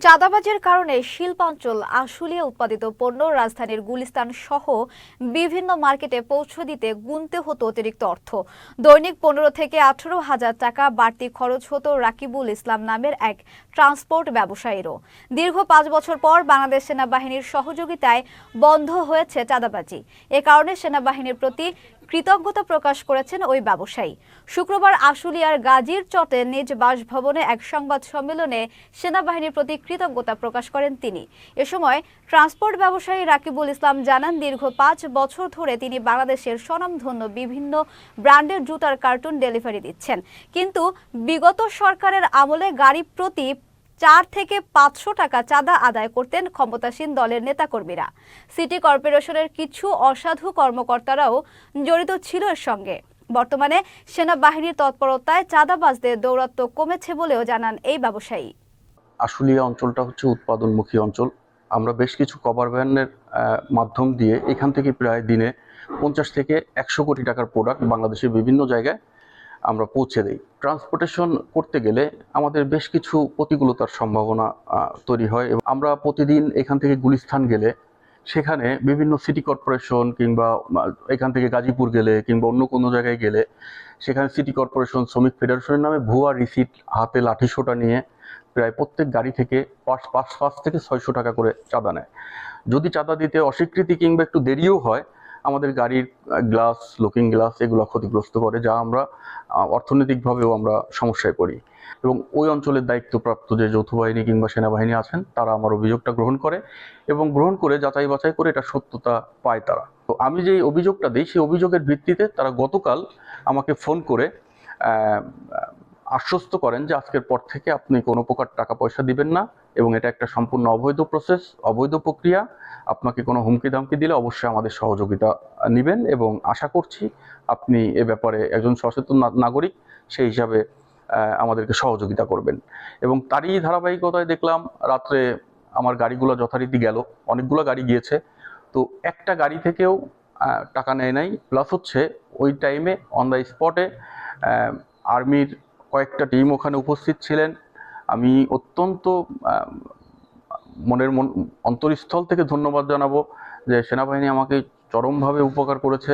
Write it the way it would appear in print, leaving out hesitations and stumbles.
চাঁদাবাজির কারণে শিল্পাঞ্চল আশুলিয়া উৎপাদিত পণ্য রাজধানীর গুলিস্তান সহ বিভিন্ন মার্কেটে পৌঁছে দিতে গুনতে হতো অতিরিক্ত অর্থ। দৈনিক 15 থেকে 18,000 টাকা বাড়তি খরচ হতো রাকিবুল ইসলাম নামের এক ট্রান্সপোর্ট ব্যবসায়ীরও। দীর্ঘ 5 বছর পর বাংলাদেশ সেনাবাহিনীর সহযোগিতায় বন্ধ হয়েছে চাঁদাবাজি। এ কারণে সেনাবাহিনীর প্রতি কৃতজ্ঞতা প্রকাশ করেছেন ওই ব্যবসায়ী। শুক্রবার আশুলিয়ার গাজীর চটে নিজ বাসভবনে এক সংবাদ সম্মেলনে সেনাবাহিনীর প্রতি কৃতজ্ঞতা প্রকাশ করেন তিনি। এ সময় ট্রান্সপোর্ট ব্যবসায়ী রাকিবুল ইসলাম জানান, দীর্ঘ 5 বছর ধরে তিনি বাংলাদেশের স্বনামধন্য বিভিন্ন ব্র্যান্ডের জুতার কার্টুন ডেলিভারি দিচ্ছেন, কিন্তু বিগত সরকারের আমলে গাড়ি প্রতি 4 থেকে 500 টাকা চাঁদা আদায় করতেন ক্ষমতাসীন দলের নেতাকর্মীরা। সিটি কর্পোরেশনের কিছু অসাধু কর্মকর্তারাও জড়িত ছিল এর সঙ্গে। বর্তমানে সেনাবাহিনীর তৎপরতায় চাঁদাবাজদের দৌরাত্ম্য কমেছে বলেও জানান এই ব্যবসায়ী। আশুলিয়া অঞ্চলটা হচ্ছে উৎপাদনমুখী অঞ্চল। আমরা বেশ কিছু কভার ভ্যানের মাধ্যম দিয়ে এখান থেকে প্রায় দিনে 50 থেকে 100 কোটি টাকার প্রোডাক্ট বাংলাদেশের বিভিন্ন জায়গায় আমরা পৌঁছে দিই। ট্রান্সপোর্টেশন করতে গেলে আমাদের বেশ কিছু প্রতিকূলতার সম্ভাবনা তৈরি হয়। এবং আমরা প্রতিদিন এখান থেকে গুলিস্তান গেলে সেখানে বিভিন্ন সিটি কর্পোরেশন কিংবা এখান থেকে গাজীপুর গেলে কিংবা অন্য কোনো জায়গায় গেলে সেখানে সিটি কর্পোরেশন, শ্রমিক ফেডারেশনের নামে ভুয়া রিসিট হাতে লাঠিসোঁটা নিয়ে প্রায় প্রত্যেক গাড়ি থেকে 5 থেকে 600 টাকা করে চাঁদা নেয়। যদি চাঁদা দিতে অস্বীকৃতি কিংবা একটু দেরিও হয়, আমাদের গাড়ির গ্লাস, লুকিং গ্লাস এগুলো ক্ষতিগ্রস্ত করে, যা আমরা অর্থনৈতিকভাবেও আমরা সমস্যায় পড়ি। এবং ওই অঞ্চলের দায়িত্বপ্রাপ্ত যে যৌথ বাহিনী কিংবা সেনাবাহিনী আছেন, তারা আমার অভিযোগটা গ্রহণ করে এবং গ্রহণ করে যাচাই বাছাই করে এটা সত্যতা পায় তারা। তো আমি যে অভিযোগটা দিই, সেই অভিযোগের ভিত্তিতে তারা গতকাল আমাকে ফোন করে আশ্বস্ত করেন যে আজকের পর থেকে আপনি কোনো প্রকার টাকা পয়সা দিবেন না এবং এটা একটা সম্পূর্ণ অবৈধ প্রসেস, অবৈধ প্রক্রিয়া। আপনাকে কোনো হুমকি দামকি দিলে অবশ্যই আমাদের সহযোগিতা নেবেন এবং আশা করছি আপনি এ ব্যাপারে একজন সচেতন নাগরিক সেই হিসাবে আমাদেরকে সহযোগিতা করবেন। এবং তারই ধারাবাহিকতায় দেখলাম রাত্রে আমার গাড়িগুলো যথারীতি গেল, অনেকগুলো গাড়ি গিয়েছে। তো একটা গাড়ি থেকেও টাকা নেয় নাই। প্লাস হচ্ছে ওই টাইমে অন দ্য স্পটে আর্মির কয়েকটা টিম ওখানে উপস্থিত ছিলেন। আমি অত্যন্ত অন্তরস্থল থেকে ধন্যবাদ জানাবো যে সেনাবাহিনী আমাকে চরমভাবে উপকার করেছে।